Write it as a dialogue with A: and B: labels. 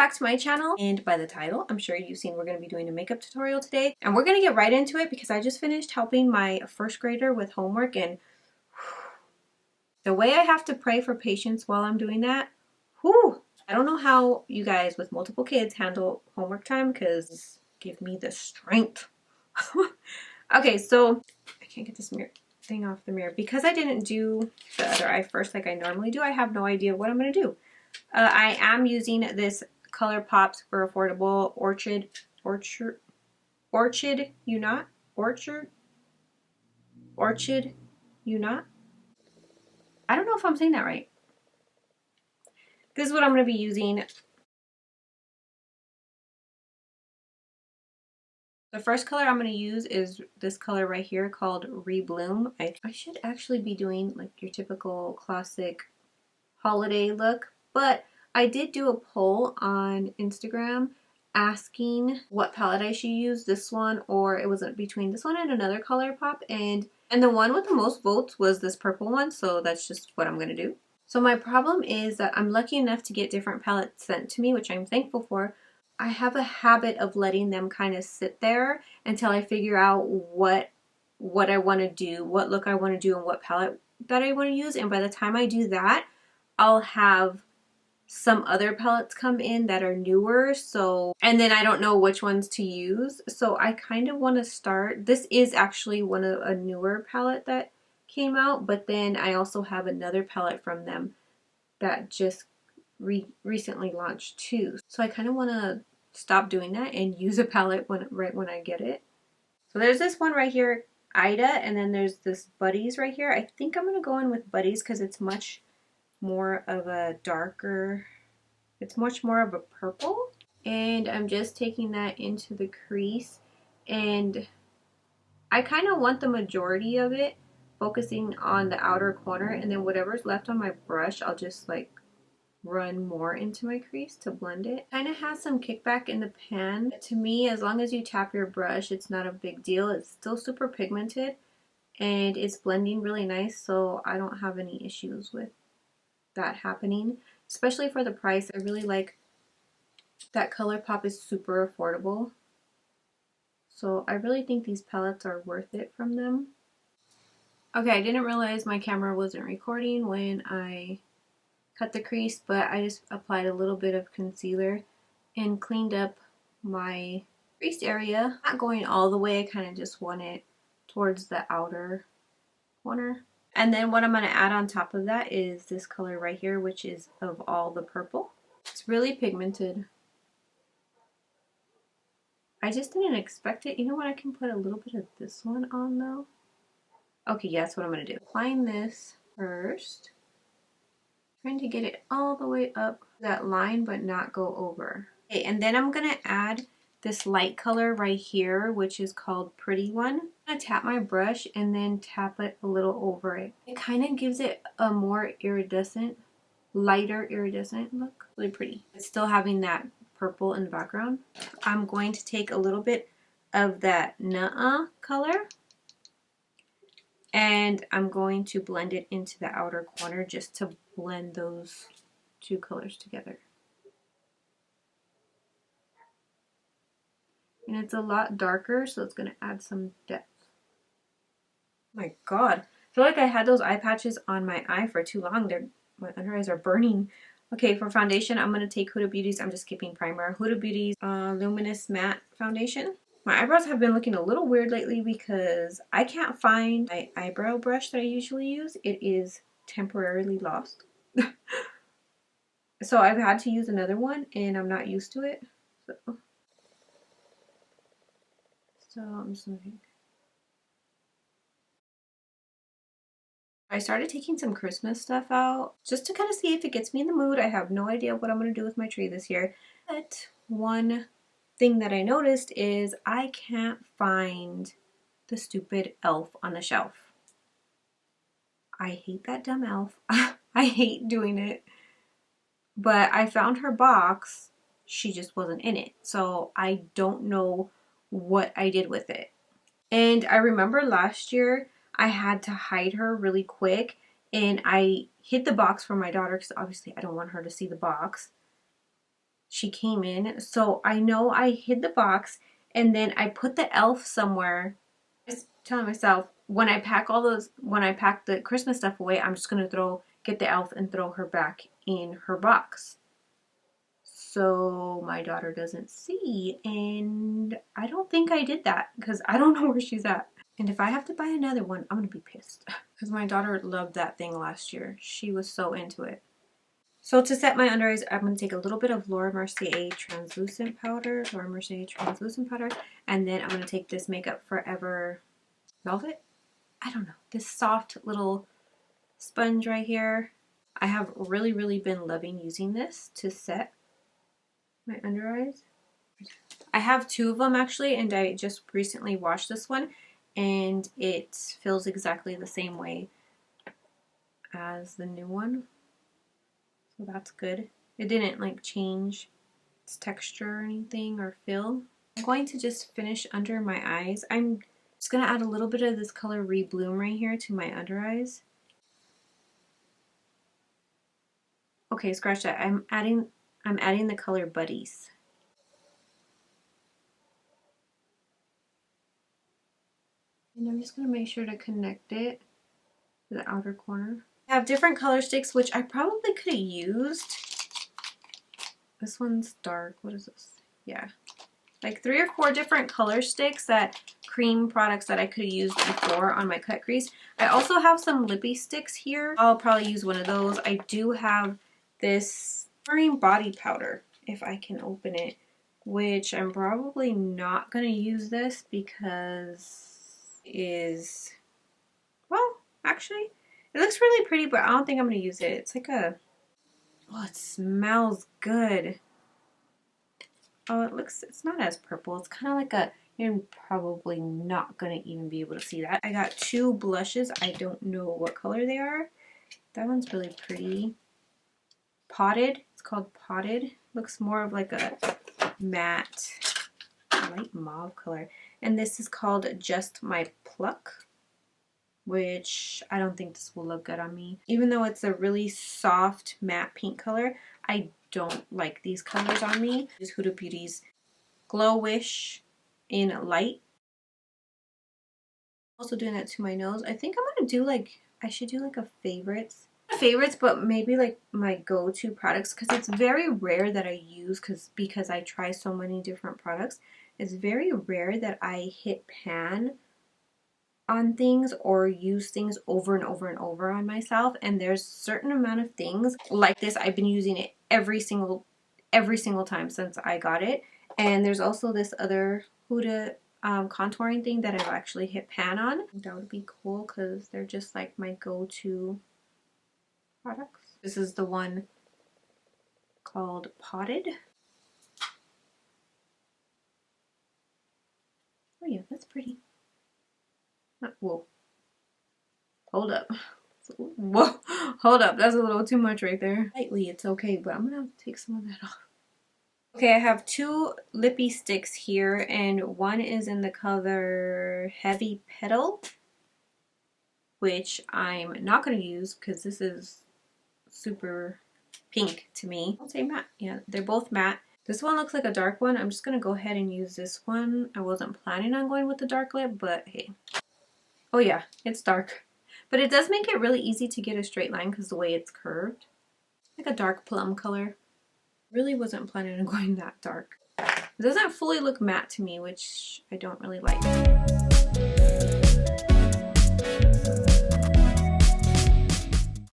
A: back to my channel, and by the title I'm sure you've seen we're going to be doing a makeup tutorial today, and we're going to get right into it because I just finished helping my first grader with homework, and the way I have to pray for patience while I'm doing that, whew, I don't know how you guys with multiple kids handle homework time, because give me the strength. Okay, so I can't get this mirror thing off the mirror because I didn't do the other eye first like I normally do. I have no idea what I'm going to do. I am using this ColourPop Super Affordable Orchid Unit. I don't know if I'm saying that right. This is what I'm going to be using. The first color I'm going to use is this color right here called Rebloom. I should actually be doing like your typical classic holiday look, but I did do a poll on Instagram asking what palette I should use, this one, or it was between this one and another ColourPop, and the one with the most votes was this purple one, so that's just what I'm going to do. So my problem is that I'm lucky enough to get different palettes sent to me, which I'm thankful for. I have a habit of letting them kind of sit there until I figure out what I want to do, what look I want to do, and what palette that I want to use, and by the time I do that, I'll have some other palettes come in that are newer, so, and then I don't know which ones to use. So I kind of want to start, this is actually a newer palette that came out, but then I also have another palette from them that just recently launched too. So I kind of want to stop doing that and use a palette right when I get it. So there's this one right here, Ida, and then there's this Buddies right here. I think I'm going to go in with Buddies because it's much more of a darker, it's much more of a purple, and I'm just taking that into the crease, and I kind of want the majority of it focusing on the outer corner, and then whatever's left on my brush I'll just like run more into my crease to blend it. Kind of has some kickback in the pan. To me, as long as you tap your brush, it's not a big deal. It's still super pigmented and it's blending really nice, so I don't have any issues with that happening, especially for the price. I really like that ColourPop is super affordable, so I really think these palettes are worth it from them. Okay, I didn't realize my camera wasn't recording when I cut the crease, but I just applied a little bit of concealer and cleaned up my crease area. Not going all the way, I kind of just want it towards the outer corner. And then what I'm going to add on top of that is this color right here, which is of all the purple. It's really pigmented. I just didn't expect it. You know what? I can put a little bit of this one on though. Okay, yeah, that's what I'm going to do. Applying this first. Trying to get it all the way up that line but not go over. Okay, and then I'm going to add this light color right here, which is called Pretty One. I'm going to tap my brush and then tap it a little over it. It kind of gives it a more iridescent, lighter iridescent look. Really pretty. It's still having that purple in the background. I'm going to take a little bit of that Nuh-Uh color and I'm going to blend it into the outer corner just to blend those two colors together. And it's a lot darker, so it's going to add some depth. Oh my god. I feel like I had those eye patches on my eye for too long. My under eyes are burning. Okay, for foundation, I'm going to take Huda Beauty's, I'm just skipping primer, Huda Beauty's Luminous Matte Foundation. My eyebrows have been looking a little weird lately because I can't find my eyebrow brush that I usually use. It is temporarily lost. So I've had to use another one and I'm not used to it. So I'm just looking. I started taking some Christmas stuff out just to kind of see if it gets me in the mood. I have no idea what I'm going to do with my tree this year. But one thing that I noticed is I can't find the stupid elf on the shelf. I hate that dumb elf. I hate doing it. But I found her box. She just wasn't in it. So I don't know what I did with it. And I remember last year I had to hide her really quick and I hid the box from my daughter because obviously I don't want her to see the box. she came in. So I know I hid the box and then I put the elf somewhere. I was telling myself, when I pack the Christmas stuff away, I'm just going to get the elf and throw her back in her box, so my daughter doesn't see. And I don't think I did that because I don't know where she's at. And if I have to buy another one, I'm gonna be pissed because my daughter loved that thing last year. She was so into it. So to set my under eyes, I'm going to take a little bit of Laura Mercier translucent powder, and then I'm going to take this Makeup Forever Velvet. I don't know, this soft little sponge right here. I have really been loving using this to set my under eyes. I have two of them actually, and I just recently washed this one, and it feels exactly the same way as the new one. So that's good. It didn't like change its texture or anything or feel. I'm going to just finish under my eyes. I'm just going to add a little bit of this color Rebloom right here to my under eyes. Okay, scratch that. I'm adding the color Buddies. And I'm just going to make sure to connect it to the outer corner. I have different color sticks, which I probably could have used. This one's dark. What is this? Yeah. Like 3 or 4 different color sticks, cream products that I could have used before on my cut crease. I also have some lippy sticks here. I'll probably use one of those. I do have this Marine body powder, if I can open it, which I'm probably not going to use this because well, actually, it looks really pretty, but I don't think I'm going to use it. It's like oh, it smells good. Oh, it's not as purple. It's kind of like you're probably not going to even be able to see that. I got 2 blushes. I don't know what color they are. That one's really pretty. Potted. It's called Potted. Looks more of like a matte light mauve color. And this is called Just My Pluck, which I don't think this will look good on me. Even though it's a really soft matte pink color, I don't like these colors on me. This is Huda Beauty's Glow Wish in Light. Also doing that to my nose. I think I'm gonna do I should do like a favorites, but maybe like my go-to products, because it's very rare that I use, because I try so many different products. It's very rare that I hit pan on things or use things over and over and over on myself, and there's a certain amount of things like this I've been using it every single time since I got it. And there's also this other Huda contouring thing that I've actually hit pan on. That would be cool because they're just like my go-to products. This is the one called Potted. Oh yeah, that's pretty. Whoa. Hold up. Whoa. Hold up. That's a little too much right there. Lightly, it's okay, but I'm gonna have to take some of that off. Okay, I have 2 lippy sticks here, and one is in the color Heavy Petal, which I'm not going to use because this is super pink to me. I'll say matte. Yeah, they're both matte. This one looks like a dark one. I'm just going to go ahead and use this one. I wasn't planning on going with the dark lip, but hey. Oh yeah, it's dark. But it does make it really easy to get a straight line because the way it's curved. Like a dark plum color. Really wasn't planning on going that dark. It doesn't fully look matte to me, which I don't really like.